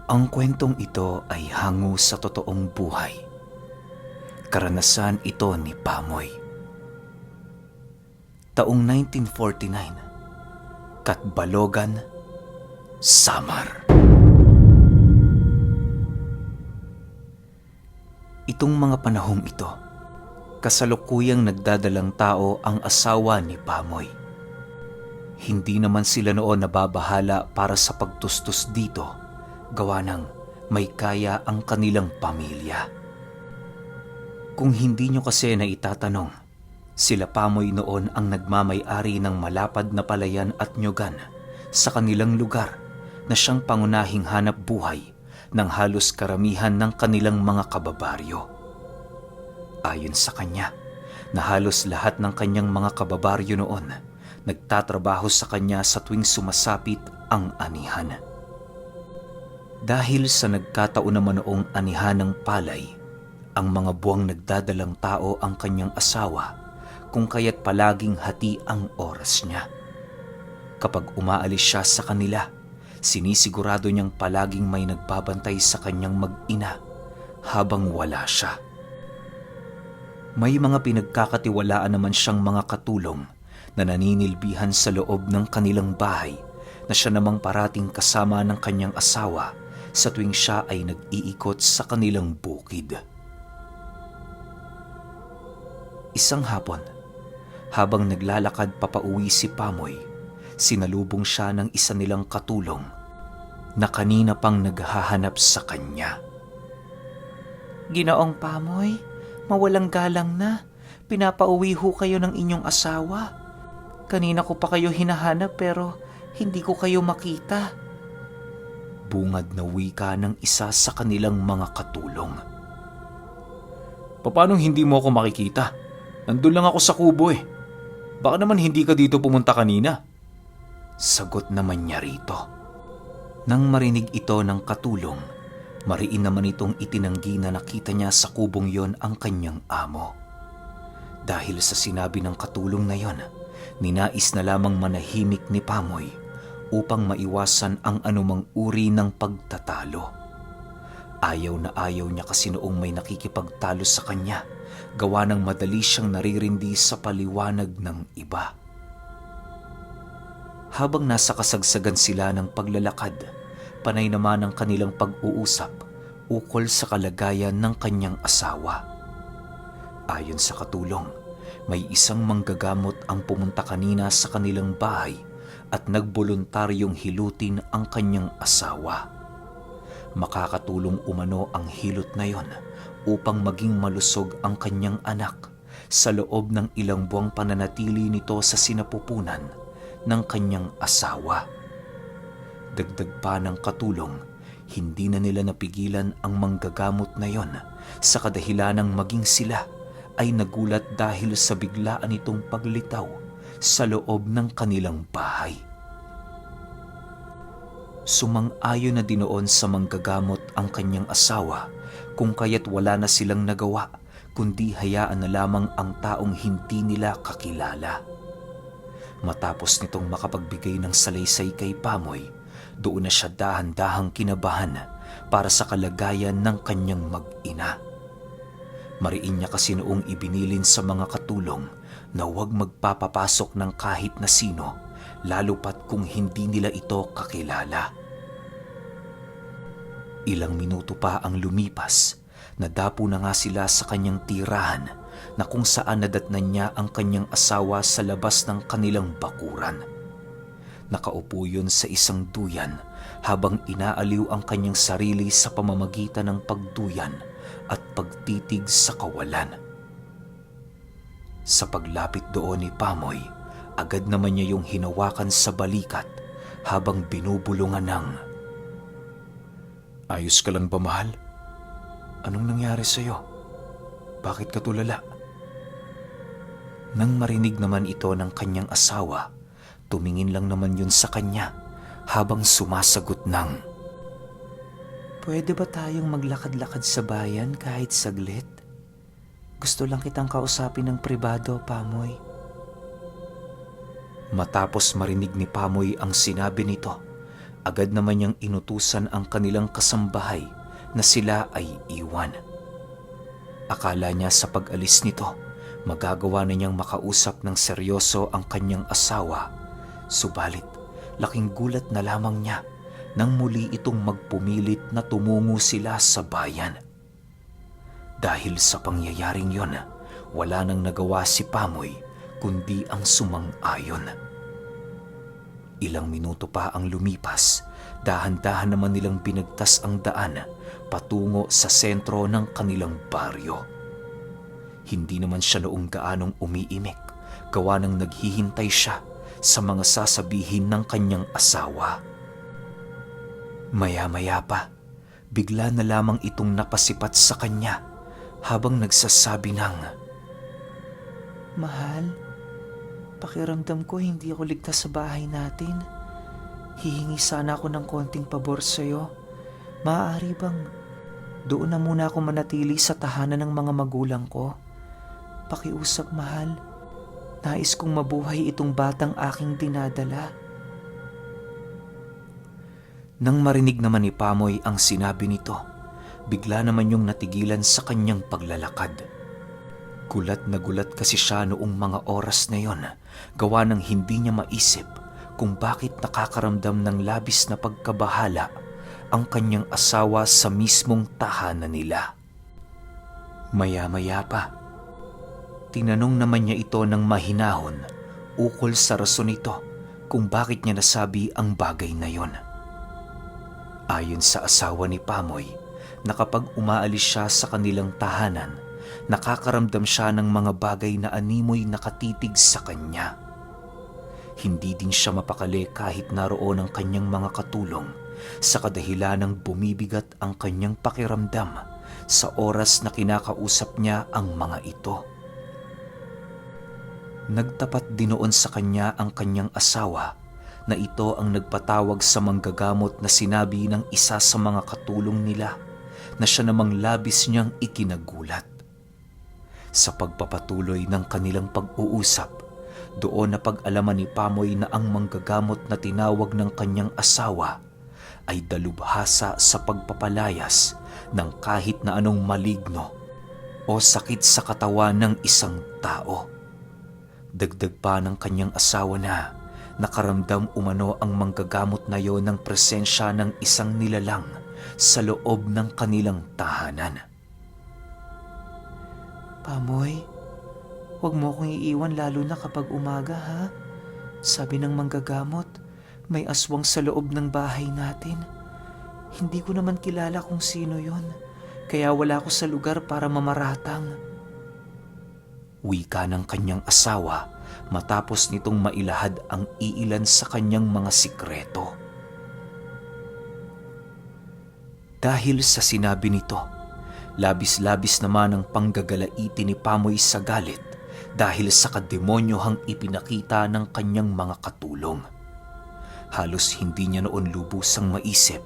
Ang kwentong ito ay hango sa totoong buhay. Karanasan ito ni Pamoy. Taong 1949, Katbalogan, Samar. Itong mga panahong ito, kasalukuyang nagdadalang tao ang asawa ni Pamoy. Hindi naman sila noon nababahala para sa pagtustos dito, gawa ng may kaya ang kanilang pamilya. Kung hindi nyo kasi na itatanong, sila Pamoy noon ang nagmamay-ari ng malapad na palayan at nyogan sa kanilang lugar na siyang pangunahing hanap buhay ng halos karamihan ng kanilang mga kababaryo. Ayon sa kanya, na halos lahat ng kanyang mga kababaryo noon nagtatrabaho sa kanya sa tuwing sumasapit ang anihan. Dahil sa nagkataon naman noong anihan ng palay, ang mga buwang nagdadalang tao ang kanyang asawa, kung kaya't palaging hati ang oras niya. Kapag umaalis siya sa kanila, sinisigurado niyang palaging may nagbabantay sa kanyang mag-ina habang wala siya. May mga pinagkakatiwalaan naman siyang mga katulong na naninilbihan sa loob ng kanilang bahay na siya namang parating kasama ng kanyang asawa sa tuwing siya ay nag-iikot sa kanilang bukid. Isang hapon, habang naglalakad papauwi si Pamoy, sinalubong siya ng isa nilang katulong na kanina pang naghahanap sa kanya. "Ginoong Pamoy, mawalang galang na. Pinapauwi ho kayo ng inyong asawa. Kanina ko pa kayo hinahanap pero hindi ko kayo makita." Bungad na wika ng isa sa kanilang mga katulong. Paano hindi mo ako makikita? Nandun lang ako sa kubo eh. Baka naman hindi ka dito pumunta kanina. Sagot naman niya rito. Nang marinig ito ng katulong, mariin naman itong itinanggi na nakita niya sa kubong yon ang kanyang amo. Dahil sa sinabi ng katulong na yon, ninais na lamang manahimik ni Pamoy upang maiwasan ang anumang uri ng pagtatalo. Ayaw na ayaw niya kasi noong may nakikipagtalo sa kanya, gawa ng madali siyang naririndi sa paliwanag ng iba. Habang nasa kasagsagan sila ng paglalakad, panay naman ang kanilang pag-uusap ukol sa kalagayan ng kanyang asawa. Ayon sa katulong, may isang manggagamot ang pumunta kanina sa kanilang bahay at nagboluntaryong hilutin ang kanyang asawa. Makakatulong umano ang hilot na yon upang maging malusog ang kanyang anak sa loob ng ilang buwang pananatili nito sa sinapupunan ng kanyang asawa. Dagdag pa ng katulong, hindi na nila napigilan ang manggagamot na yon sa kadahilanang maging sila ay nagulat dahil sa biglaan itong paglitaw sa loob ng kanilang bahay. Sumang-ayon na dinoon sa manggagamot ang kanyang asawa, kung kaya't wala na silang nagawa kundi hayaan na lamang ang taong hindi nila kakilala. Matapos nitong makapagbigay ng salaysay kay Pamoy, doon na siya dahan-dahang kinabahan para sa kalagayan ng kanyang mag-ina. Mariin niya kasi noong ibinilin sa mga katulong na huwag magpapapasok ng kahit na sino, lalo pat kung hindi nila ito kakilala. Ilang minuto pa ang lumipas, nadapo na nga sila sa kanyang tirahan na kung saan nadatnan niya ang kanyang asawa sa labas ng kanilang bakuran. Nakaupo yun sa isang duyan habang inaaliw ang kanyang sarili sa pamamagitan ng pagduyan at pagtitig sa kawalan. Sa paglapit doon ni Pamoy, agad naman niya yung hinawakan sa balikat habang binubulungan ng, Ayos ka lang ba, mahal? Anong nangyari sa'yo? Bakit ka tulala? Nang marinig naman ito ng kanyang asawa, tumingin lang naman yun sa kanya habang sumasagot ng, "Pwede ba tayong maglakad-lakad sa bayan kahit saglit? Gusto lang kitang kausapin ng pribado, Pamoy." Matapos marinig ni Pamoy ang sinabi nito, Agad naman niyang inutusan ang kanilang kasambahay na sila ay iwan. Akala niya sa pag-alis nito, magagawa na niyang makausap ng seryoso ang kanyang asawa. Subalit, laking gulat na lamang niya nang muli itong magpumilit na tumungo sila sa bayan. Dahil sa pangyayaring yon, wala nang nagawa si Pamoy kundi ang sumang-ayon. Ilang minuto pa ang lumipas, dahan-dahan naman nilang binagtas ang daan patungo sa sentro ng kanilang baryo. Hindi naman siya noong gaanong umiimik, gawa ng naghihintay siya sa mga sasabihin ng kanyang asawa. Maya-maya pa, bigla na lamang itong napasipat sa kanya habang nagsasabi ng, "Mahal, pakiramdam ko hindi ako ligtas sa bahay natin. Hihingi sana ako ng konting pabor sa'yo. Maaari bang doon na muna ako manatili sa tahanan ng mga magulang ko? Pakiusap, mahal. Nais kong mabuhay itong batang aking dinadala." Nang marinig naman ni Pamoy ang sinabi nito, bigla naman yung natigilan sa kanyang paglalakad. Gulat na gulat kasi siya noong mga oras na yon, gawa ng hindi niya maisip kung bakit nakakaramdam ng labis na pagkabahala ang kanyang asawa sa mismong tahanan nila. Maya-maya pa, tinanong naman niya ito ng mahinahon ukol sa rason nito kung bakit niya nasabi ang bagay na yon. Ayon sa asawa ni Pamoy, na kapag umaalis siya sa kanilang tahanan, nakakaramdam siya ng mga bagay na animoy nakatitig sa kanya. Hindi din siya mapakali kahit naroon ang kanyang mga katulong sa kadahilanang bumibigat ang kanyang pakiramdam sa oras na kinakausap niya ang mga ito. Nagtapat din noon sa kanya ang kanyang asawa na ito ang nagpatawag sa manggagamot na sinabi ng isa sa mga katulong nila na siya namang labis niyang ikinagulat. Sa pagpapatuloy ng kanilang pag-uusap, doon na pag-alaman ni Pamoy na ang manggagamot na tinawag ng kanyang asawa ay dalubhasa sa pagpapalayas ng kahit na anong maligno o sakit sa katawan ng isang tao. Dagdag pa ng kanyang asawa na nakaramdam umano ang manggagamot na yon ng presensya ng isang nilalang sa loob ng kanilang tahanan. "Pamoy, huwag mo akong iiwan lalo na kapag umaga, ha? Sabi ng manggagamot, may aswang sa loob ng bahay natin. Hindi ko naman kilala kung sino yon, kaya wala ako sa lugar para mamaratang." Wika ng kanyang asawa matapos nitong mailahad ang iilan sa kanyang mga sikreto. Dahil sa sinabi nito, labis-labis naman ang panggagalaitin ni Pamoy sa galit dahil sa kademonyohang ipinakita ng kanyang mga katulong. Halos hindi niya noon lubusang maisip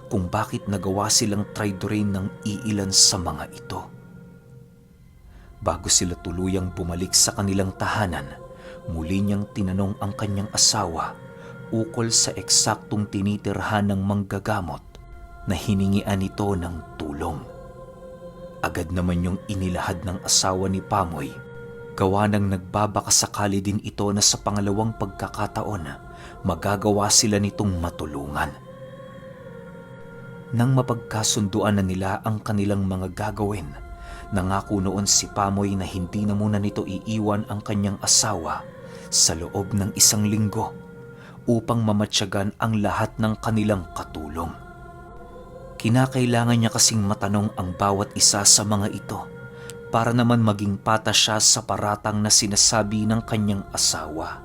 kung bakit nagawa silang traidorin ng iilan sa mga ito. Bago sila tuluyang bumalik sa kanilang tahanan, muli niyang tinanong ang kanyang asawa ukol sa eksaktong tinitirhan ng manggagamot na hiningian nito ng tulong. Agad naman yung inilahad ng asawa ni Pamoy, gawa ng nagbabakasakali din ito na sa pangalawang pagkakataon magagawa sila nitong matulungan. Nang mapagkasunduan na nila ang kanilang mga gagawin, nangako noon si Pamoy na hindi na muna nito iiwan ang kanyang asawa sa loob ng 1 linggo upang mamatyagan ang lahat ng kanilang katulong. Kinakailangan niya kasing matanong ang bawat isa sa mga ito para naman maging patas siya sa paratang na sinasabi ng kanyang asawa.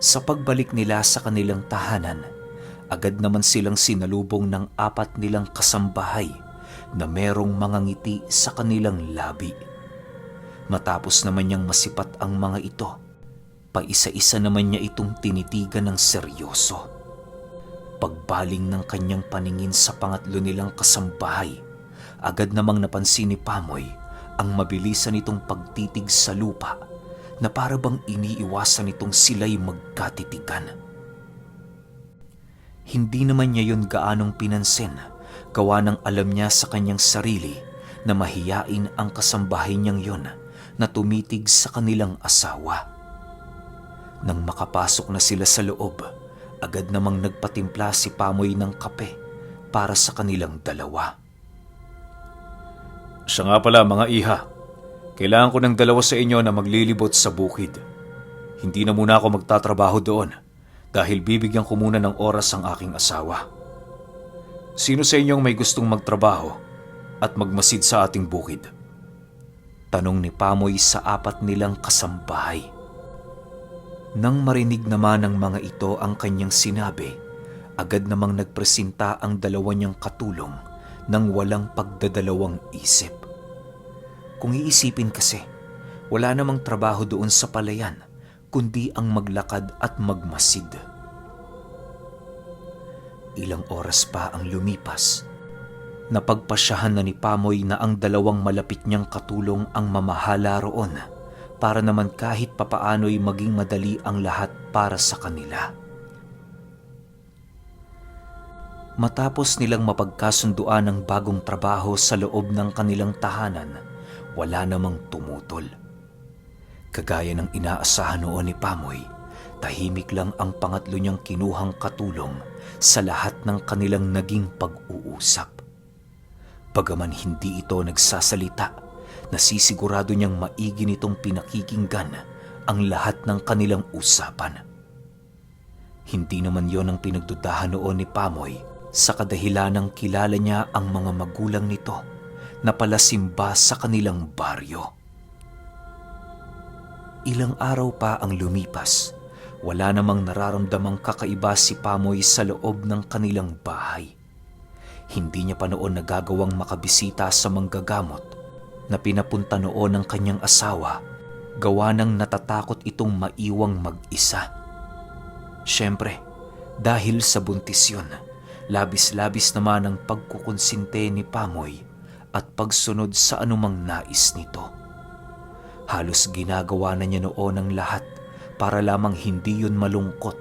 Sa pagbalik nila sa kanilang tahanan, agad naman silang sinalubong ng 4 nilang kasambahay na merong mga ngiti sa kanilang labi. Matapos naman niyang masipat ang mga ito, paisa-isa naman niya itong tinitigan ng seryoso. Pagbaling ng kanyang paningin sa pangatlo nilang kasambahay, agad namang napansin ni Pamoy ang mabilisan nitong pagtitig sa lupa na para bang iniiwasan nitong sila'y magkatitigan. Hindi naman niya yun gaanong pinansin, gawa ng alam niya sa kanyang sarili na mahiyain ang kasambahay niyang yun na tumitig sa kanilang asawa. Nang makapasok na sila sa loob, agad namang nagpatimpla si Pamoy ng kape para sa kanilang dalawa. Siya nga pala mga iha, kailangan ko ng dalawa sa inyo na maglilibot sa bukid. Hindi na muna ako magtatrabaho doon dahil bibigyan ko muna ng oras ang aking asawa. Sino sa inyong may gustong magtrabaho at magmasid sa ating bukid? Tanong ni Pamoy sa apat nilang kasambahay. Nang marinig naman ng mga ito ang kanyang sinabi, agad namang nagpresenta ang dalawa niyang katulong nang walang pagdadalawang isip. Kung iisipin kasi, wala namang trabaho doon sa palayan kundi ang maglakad at magmasid. Ilang oras pa ang lumipas. Napagpasyahan na ni Pamoy na ang dalawang malapit niyang katulong ang mamahala roon para naman kahit papaano'y maging madali ang lahat para sa kanila. Matapos nilang mapagkasunduan ang bagong trabaho sa loob ng kanilang tahanan, wala namang tumutol. Kagaya ng inaasahan noon ni Pamoy, tahimik lang ang pangatlo niyang kinuhang katulong sa lahat ng kanilang naging pag-uusap. Bagaman hindi ito nagsasalita, nasisigurado niyang maigi nitong pinakikinggan ang lahat ng kanilang usapan. Hindi naman yon ang pinagdudahan noon ni Pamoy sa kadahilanang kilala niya ang mga magulang nito na palasimba sa kanilang baryo. Ilang araw pa ang lumipas, wala namang nararamdamang kakaiba si Pamoy sa loob ng kanilang bahay. Hindi niya pa noon nagagawang makabisita sa manggagamot na pinapunta noon ng kanyang asawa, gawa ng natatakot itong maiwang mag-isa. Siyempre, dahil sa buntis yun, labis-labis naman ang pagkukonsinte ni Pamoy at pagsunod sa anumang nais nito. Halos ginagawa na niya noon ang lahat para lamang hindi yun malungkot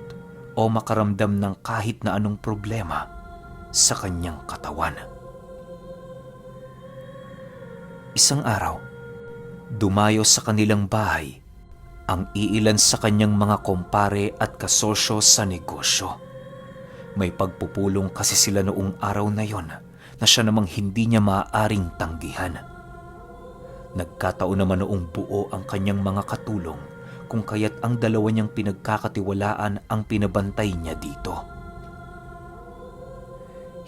o makaramdam ng kahit na anong problema sa kanyang katawan. Isang araw, dumayo sa kanilang bahay ang iilan sa kanyang mga kumpare at kasosyo sa negosyo. May pagpupulong kasi sila noong araw na yon na siya namang hindi niya maaaring tanggihan. Nagkataon naman noong buo ang kanyang mga katulong kung kaya't ang dalawa niyang pinagkakatiwalaan ang pinabantay niya dito.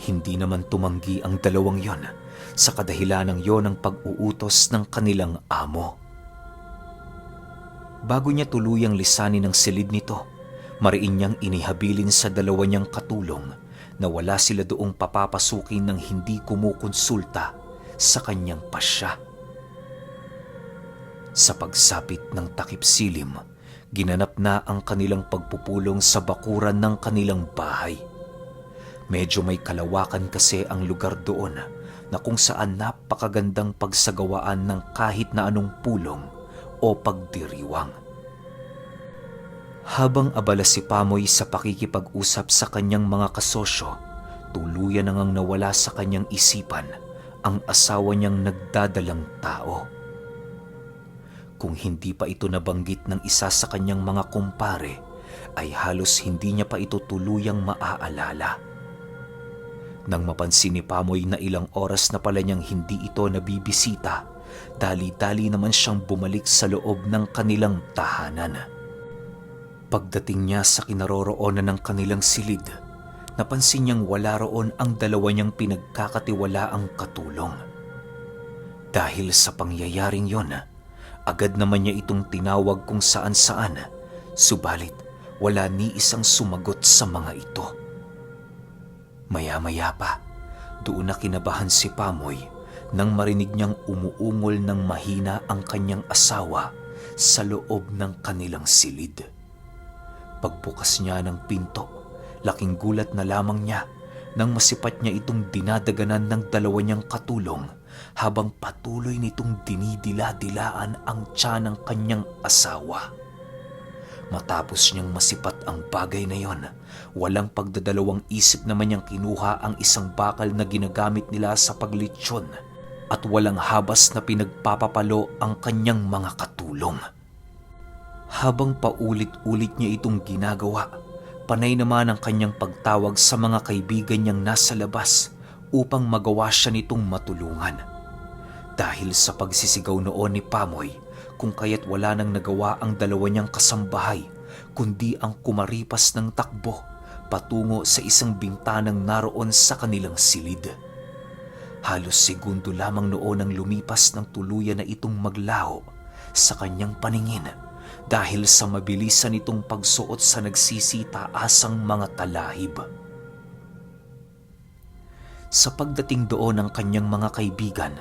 Hindi naman tumanggi ang dalawang yon sa kadahilanang yon ang pag-uutos ng kanilang amo. Bago niya tuluyang lisanin ang silid nito, mariin niyang inihabilin sa dalawa niyang katulong na wala sila doong papapasukin ng hindi kumukonsulta sa kanyang pasya. Sa pagsapit ng takip silim, ginanap na ang kanilang pagpupulong sa bakuran ng kanilang bahay. Medyo may kalawakan kasi ang lugar doon na kung saan napakagandang pagsagawaan ng kahit na anong pulong o pagdiriwang. Habang abala si Pamoy sa pakikipag-usap sa kanyang mga kasosyo, tuluyan na ngang nawala sa kanyang isipan ang asawa niyang nagdadalang tao. Kung hindi pa ito nabanggit ng isa sa kanyang mga kumpare, ay halos hindi niya pa ito tuluyang maaalala. Nang mapansin ni Pamoy na ilang oras na pala niyang hindi ito nabibisita, dali-dali naman siyang bumalik sa loob ng kanilang tahanan. Pagdating niya sa kinaroroonan ng kanilang silid, napansin niyang wala roon ang dalawa niyang pinagkakatiwalaang katulong. Dahil sa pangyayaring yon, agad naman niya itong tinawag kung saan-saan, subalit wala ni isang sumagot sa mga ito. Maya-maya pa, doon na kinabahan si Pamoy nang marinig niyang umuungol ng mahina ang kanyang asawa sa loob ng kanilang silid. Pagbukas niya ng pinto, laking gulat na lamang niya nang masipat niya itong dinadaganan ng dalawa niyang katulong habang patuloy nitong dinidila-dilaan ang tiyan ng kanyang asawa. Matapos niyang masipat ang bagay na yon, walang pagdadalawang isip naman niyang kinuha ang isang bakal na ginagamit nila sa paglitsyon at walang habas na pinagpapapalo ang kanyang mga katulong. Habang paulit-ulit niya itong ginagawa, panay naman ang kanyang pagtawag sa mga kaibigan niyang nasa labas upang magawa siya nitong matulungan. Dahil sa pagsisigaw noon ni Pamoy, kung kaya't wala nang nagawa ang dalawa niyang kasambahay, kundi ang kumaripas ng takbo patungo sa isang bintanang naroon sa kanilang silid. Halos segundo lamang noon ang lumipas ng tuluyan na itong maglaho sa kanyang paningin dahil sa mabilisan nitong pagsuot sa nagsisitaasang mga talahib. Sa pagdating doon ng kanyang mga kaibigan,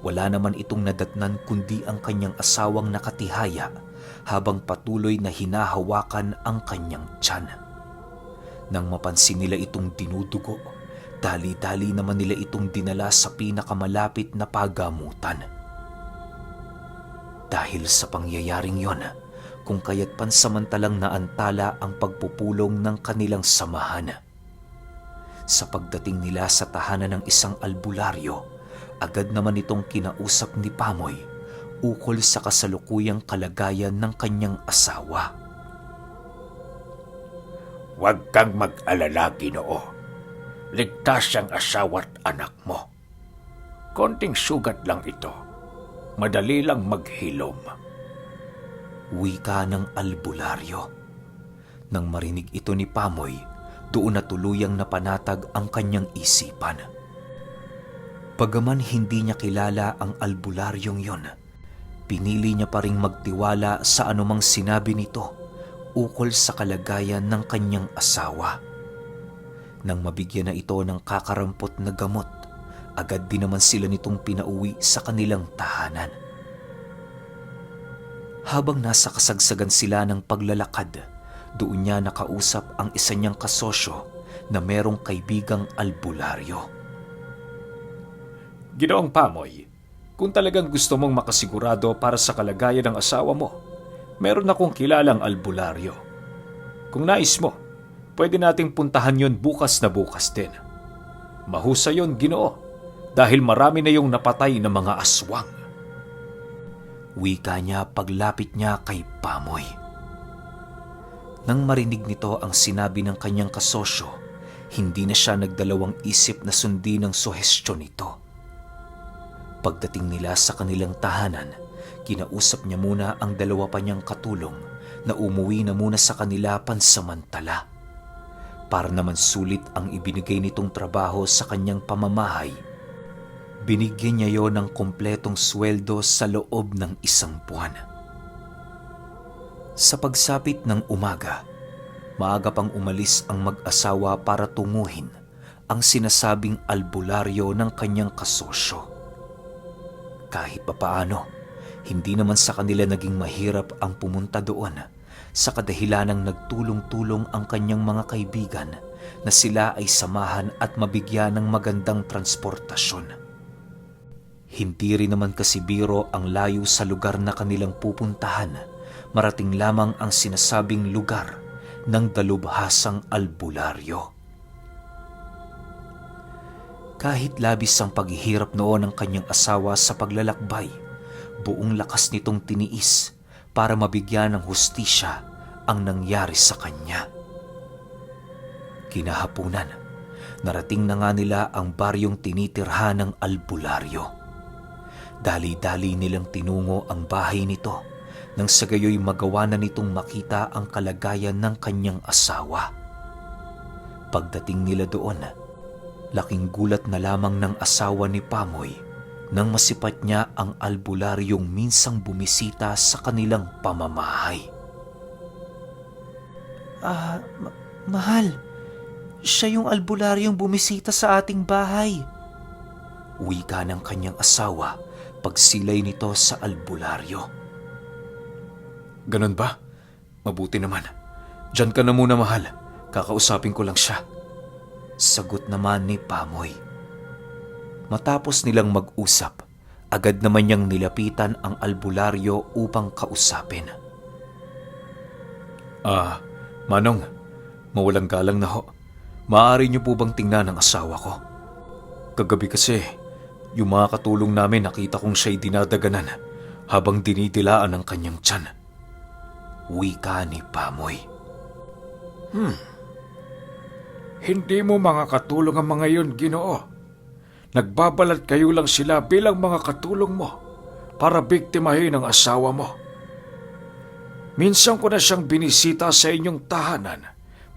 wala naman itong nadatnan kundi ang kanyang asawang nakatihaya habang patuloy na hinahawakan ang kanyang tiyan. Nang mapansin nila itong dinudugo, dali-dali naman nila itong dinala sa pinakamalapit na pagamutan. Dahil sa pangyayaring yon, kung kaya't pansamantalang naantala ang pagpupulong ng kanilang samahan. Sa pagdating nila sa tahanan ng isang albularyo, agad naman itong kinausap ni Pamoy ukol sa kasalukuyang kalagayan ng kanyang asawa. Huwag kang mag-alala, Ginoo. Ligtas ang asawa at anak mo. Konting sugat lang ito. Madali lang maghilom. Wika ng albularyo. Nang marinig ito ni Pamoy, doon na tuluyang napanatag ang kanyang isipan. Pagaman hindi niya kilala ang albularyong yon, pinili niya pa ring magtiwala sa anumang sinabi nito ukol sa kalagayan ng kanyang asawa. Nang mabigyan na ito ng kakarampot na gamot, agad din naman sila nitong pinauwi sa kanilang tahanan. Habang nasa kasagsagan sila ng paglalakad, doon niya nakausap ang isa niyang kasosyo na merong kaibigang albularyo. Ginoong Pamoy, kung talagang gusto mong makasigurado para sa kalagayan ng asawa mo, meron akong kilalang albularyo. Kung nais mo, pwede nating puntahan yon bukas na bukas din. Mahusay yon, Ginoo, dahil marami na yung napatay na mga aswang. Wika niya paglapit niya kay Pamoy. Nang marinig nito ang sinabi ng kanyang kasosyo, hindi na siya nagdalawang isip na sundin ang suhestyon nito. Pagdating nila sa kanilang tahanan, kinausap niya muna ang dalawa pa niyang katulong na umuwi na muna sa kanila pansamantala. Para naman sulit ang ibinigay nitong trabaho sa kanyang pamamahay, binigyan niya yon ng kompletong sweldo sa loob ng 1 buwan. Sa pagsapit ng umaga, maaga pang umalis ang mag-asawa para tunguhin ang sinasabing albularyo ng kanyang kasosyo. Kahit papaano, hindi naman sa kanila naging mahirap ang pumunta doon sa kadahilanang nagtulong-tulong ang kanyang mga kaibigan na sila ay samahan at mabigyan ng magandang transportasyon. Hindi rin naman kasi biro ang layo sa lugar na kanilang pupuntahan, marating lamang ang sinasabing lugar ng dalubhasang albularyo. Kahit labis ang paghihirap noon ng kanyang asawa sa paglalakbay, buong lakas nitong tiniis para mabigyan ng hustisya ang nangyari sa kanya. Kinahapunan, narating na nga nila ang baryong tinitirhan ng albularyo. Dali-dali nilang tinungo ang bahay nito nang sa gayoy magawa na nitong makita ang kalagayan ng kanyang asawa. Pagdating nila doon, laking gulat na lamang ng asawa ni Pamoy nang masipat niya ang albularyong minsang bumisita sa kanilang pamamahay. Mahal, siya yung albularyong bumisita sa ating bahay. Wika ng kanyang asawa pagsilay nito sa albularyo. Ganon ba? Mabuti naman. Diyan ka na muna, mahal. Kakausapin ko lang siya. Sagot naman ni Pamoy. Matapos nilang mag-usap, agad naman niyang nilapitan ang albularyo upang kausapin. Manong, mawalang galang na ho. Maaari niyo po bang tingnan ang asawa ko? Kagabi kasi, yung mga katulong namin nakita kong siya'y dinadaganan habang dinidilaan ang kanyang tiyan. Wika ni Pamoy. Hindi mo mga katulong ang mga yun, Ginoo. Nagbabalat kayo lang sila bilang mga katulong mo para biktimahin ang asawa mo. Minsan ko na siyang binisita sa inyong tahanan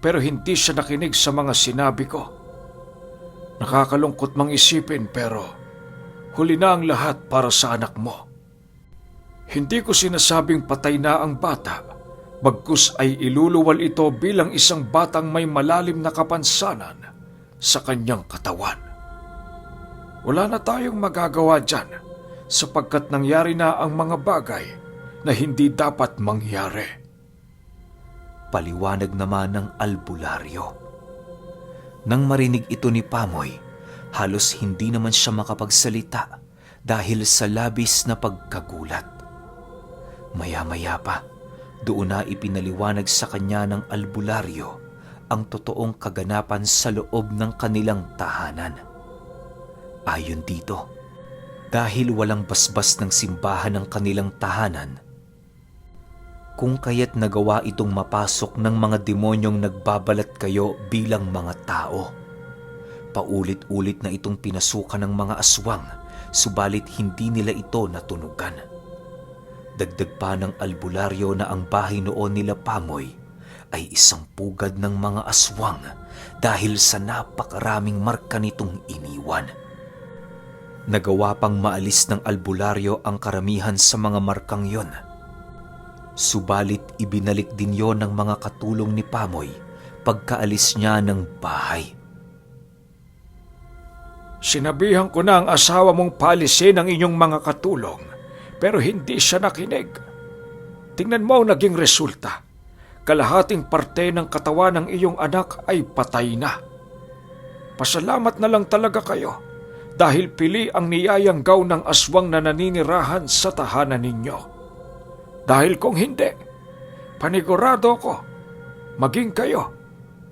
pero hindi siya nakinig sa mga sinabi ko. Nakakalungkot mang isipin pero huli na ang lahat para sa anak mo. Hindi ko sinasabing patay na ang bata, bagkus ay iluluwal ito bilang isang batang may malalim na kapansanan sa kanyang katawan. Wala na tayong magagawa dyan sapagkat nangyari na ang mga bagay na hindi dapat mangyari. Paliwanag naman ng albularyo. Nang marinig ito ni Pamoy, halos hindi naman siya makapagsalita dahil sa labis na pagkagulat. Maya-maya pa, doon na ipinaliwanag sa kanya ng albularyo ang totoong kaganapan sa loob ng kanilang tahanan. Ayon dito, dahil walang basbas ng simbahan ng kanilang tahanan, kung kaya't nagawa itong mapasok ng mga demonyong nagbabalat kayo bilang mga tao. Paulit-ulit na itong pinasukan ng mga aswang, subalit hindi nila ito natunugan. Dagdag pa ng albularyo na ang bahay noon nila Pamoy ay isang pugad ng mga aswang dahil sa napakaraming marka nitong iniwan. Nagawa pang maalis ng albularyo ang karamihan sa mga markang yon. Subalit ibinalik din yon ng mga katulong ni Pamoy pagkaalis niya ng bahay. Sinabihan ko na ang asawa mong paalisin ang inyong mga katulong, pero hindi siya nakinig. Tingnan mo ang naging resulta. Kalahating parte ng katawan ng iyong anak ay patay na. Pasalamat na lang talaga kayo dahil pili ang niyayanggaw ng aswang na naninirahan sa tahanan ninyo. Dahil kung hindi, panigurado ko, maging kayo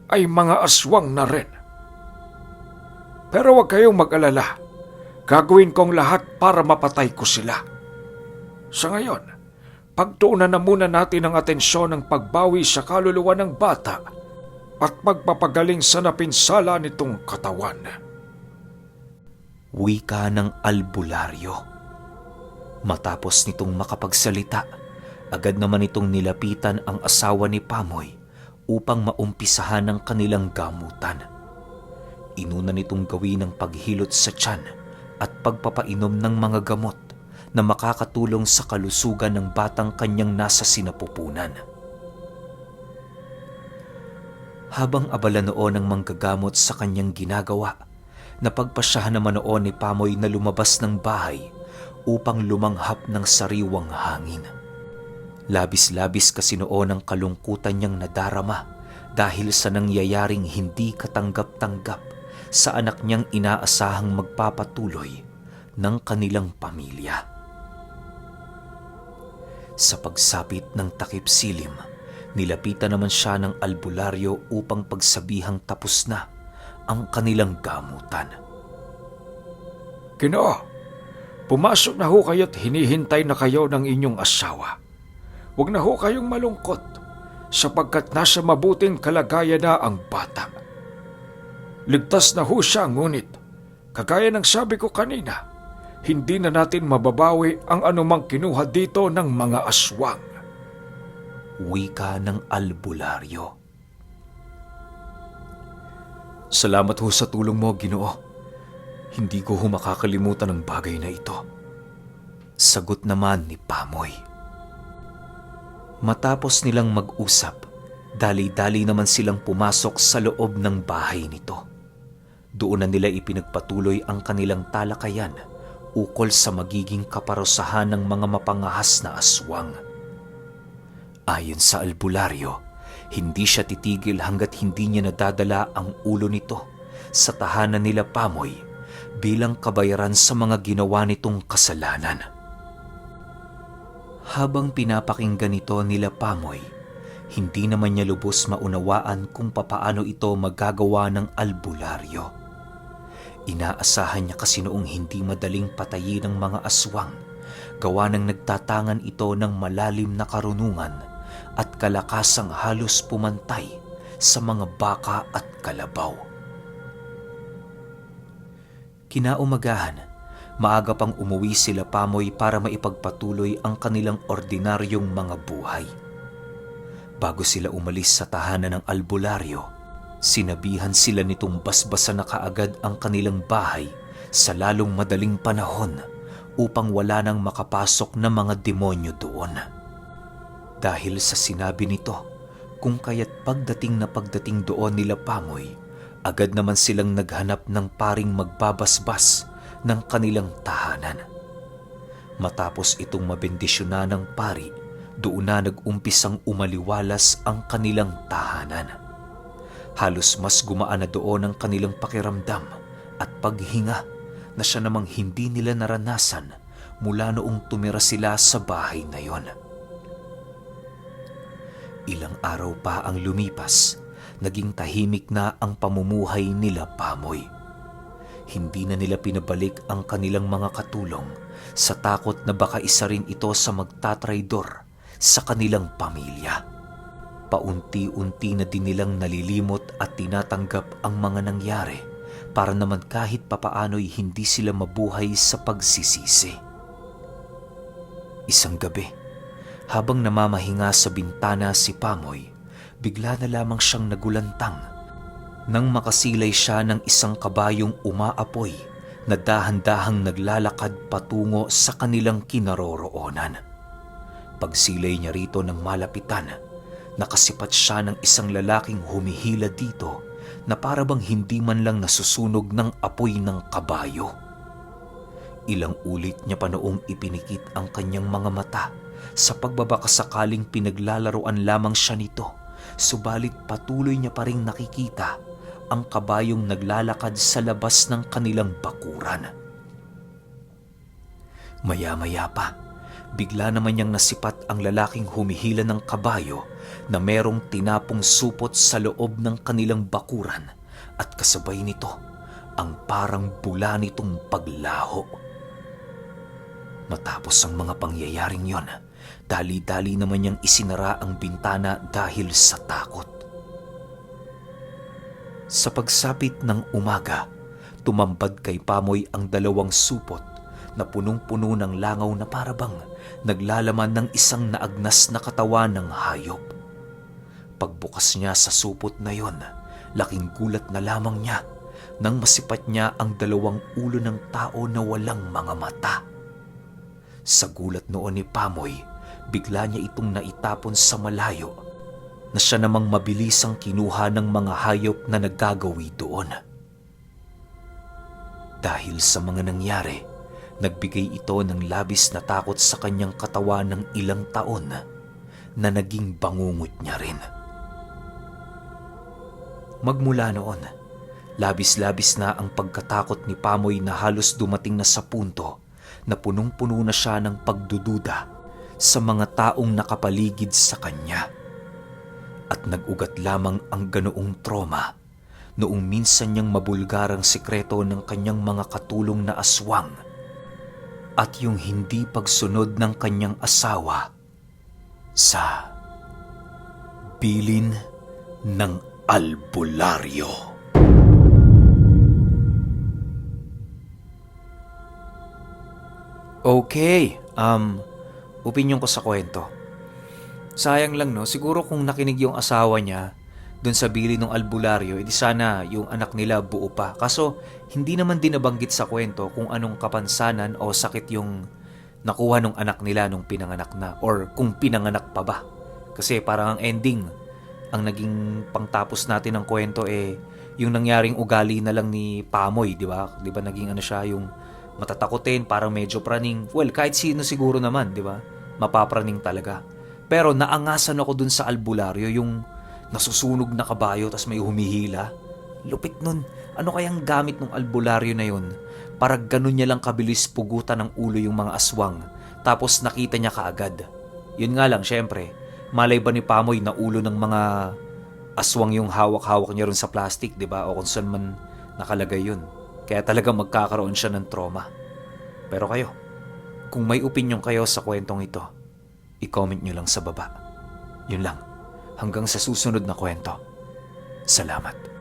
ay mga aswang na rin. Pero huwag kayong mag-alala. Gagawin kong lahat para mapatay ko sila. Sa ngayon, pagtuunan na muna natin ang atensyon ng pagbawi sa kaluluwa ng bata at pagpapagaling sa napinsala nitong katawan. Wika ng albularyo. Matapos nitong makapagsalita, agad naman itong nilapitan ang asawa ni Pamoy upang maumpisahan ang kanilang gamutan. Inuna nitong gawin ang paghilot sa tiyan at pagpapainom ng mga gamot na makakatulong sa kalusugan ng batang kanyang nasa sinapupunan. Habang abala noon ang manggagamot sa kanyang ginagawa, napagpasyahan naman noon ni Pamoy na lumabas ng bahay upang lumanghap ng sariwang hangin. Labis-labis kasi noon ang kalungkutan niyang nadarama dahil sa nangyayaring hindi katanggap-tanggap sa anak niyang inaasahang magpapatuloy ng kanilang pamilya. Sa pagsapit ng takip silim, nilapitan naman siya ng albularyo upang pagsabihang tapos na ang kanilang gamutan. Ginoo, pumasok na ho kayo't hinihintay na kayo ng inyong asawa. Huwag na ho kayong malungkot sapagkat nasa mabuting kalagayan na ang bata. Ligtas na ho siya, ngunit kagaya ng sabi ko kanina, hindi na natin mababawi ang anumang kinuha dito ng mga aswang. Wika ng albularyo. Salamat ho sa tulong mo, Ginoo. Hindi ko ho makakalimutan ang bagay na ito. Sagot naman ni Pamoy. Matapos nilang mag-usap, dali-dali naman silang pumasok sa loob ng bahay nito. Doon na nila ipinagpatuloy ang kanilang talakayan ukol sa magiging kaparusahan ng mga mapangahas na aswang. Ayon sa albularyo, hindi siya titigil hanggat hindi niya nadadala ang ulo nito sa tahanan nila Pamoy bilang kabayaran sa mga ginawa nitong kasalanan. Habang pinapakinggan nito nila Pamoy, Hindi naman niya lubos maunawaan kung papaano ito magagawa ng albularyo. Inaasahan niya kasi noong hindi madaling patayin ng mga aswang, gawa ng nagtatangan ito ng malalim na karunungan at kalakasang halos pumantay sa mga baka at kalabaw. Kinaumagahan, maaga pang umuwi sila Pamoy para maipagpatuloy ang kanilang ordinaryong mga buhay. Bago sila umalis sa tahanan ng albularyo, sinabihan sila nitong basbasan na kaagad ang kanilang bahay sa lalong madaling panahon upang wala nang makapasok na mga demonyo doon. Dahil sa sinabi nito, kung kaya't pagdating doon nila Pamoy, agad naman silang naghanap ng paring magbabasbas ng kanilang tahanan. Matapos itong mabendisyonan ng pari, doon na nag-umpisang umaliwalas ang kanilang tahanan. Halos mas gumaan na doon ang kanilang pakiramdam at paghinga na siya namang hindi nila naranasan mula noong tumira sila sa bahay na yon. Ilang araw pa ang lumipas, naging tahimik na ang pamumuhay nila Pamoy. Hindi na nila pinabalik ang kanilang mga katulong sa takot na baka isa rin ito sa magtatraidor sa kanilang pamilya. Paunti-unti na din nilang nalilimot at tinatanggap ang mga nangyari para naman kahit papaano'y hindi sila mabuhay sa pagsisisi. Isang gabi, habang namamahinga sa bintana si Pamoy, bigla na lamang siyang nagulantang nang makasilay siya ng isang kabayong umaapoy na dahan-dahang naglalakad patungo sa kanilang kinaroroonan. Pagsilay niya rito ng malapitan, nakasipat siya ng isang lalaking humihila dito na para bang hindi man lang nasusunog ng apoy ng kabayo. Ilang ulit niya pa noong ipinikit ang kanyang mga mata sa pagbabakasakaling pinaglalaroan lamang siya nito, subalit patuloy niya pa ring nakikita ang kabayong naglalakad sa labas ng kanilang bakuran. Maya-maya pa, bigla naman niyang nasipat ang lalaking humihila ng kabayo na merong tinapong supot sa loob ng kanilang bakuran at kasabay nito ang parang bula nitong paglaho. Matapos ang mga pangyayaring yon, dali-dali naman niyang isinara ang bintana dahil sa takot. Sa pagsapit ng umaga, tumambad kay Pamoy ang dalawang supot na punong-puno ng langaw na parabang naglalaman ng isang naagnas na katawan ng hayop. Pagbukas niya sa supot na yon, laking gulat na lamang niya nang masipat niya ang dalawang ulo ng tao na walang mga mata. Sa gulat noon ni Pamoy, bigla niya itong naitapon sa malayo na siya namang mabilisang kinuha ng mga hayop na naggagawi doon. Dahil sa mga nangyari, nagbigay ito ng labis na takot sa kanyang katawan ng ilang taon na naging bangungot niya rin. Magmula noon, labis-labis na ang pagkatakot ni Pamoy na halos dumating na sa punto na punong-puno na siya ng pagdududa sa mga taong nakapaligid sa kanya. At nag-ugat lamang ang ganoong trauma noong minsan niyang mabulgarang sikreto ng kanyang mga katulong na aswang at yung hindi pagsunod ng kanyang asawa sa bilin ng albularyo. Okay, opinyon ko sa kwento. Sayang lang no, siguro kung nakinig yung asawa niya dun sa bilin ng albularyo, edi sana yung anak nila buo pa. Kaso hindi naman din nabanggit sa kwento kung anong kapansanan o sakit yung nakuha ng anak nila nung pinanganak na or kung pinanganak pa ba. Kasi parang ang ending, ang naging pangtapos natin ng kwento yung nangyaring ugali na lang ni Pamoy, di ba? Di ba naging ano siya, yung matatakotin, parang medyo praning. Well, kahit sino siguro naman, di ba? Mapapraning talaga. Pero naangasan ako dun sa albularyo, yung nasusunog na kabayo tas may humihila. Lupit nun. Ano kayang gamit ng albularyo na yun? Para ganun niya lang kabilis pugutan ng ulo yung mga aswang. Tapos nakita niya kaagad. Yun nga lang, syempre, Malay ba ni Pamoy na ulo ng mga aswang yung hawak-hawak niya ron sa plastic, di ba? O kung saan man nakalagay yun. Kaya talaga magkakaroon siya ng trauma. Pero kayo, kung may opinion kayo sa kwentong ito, i-comment nyo lang sa baba. Yun lang. Hanggang sa susunod na kwento. Salamat.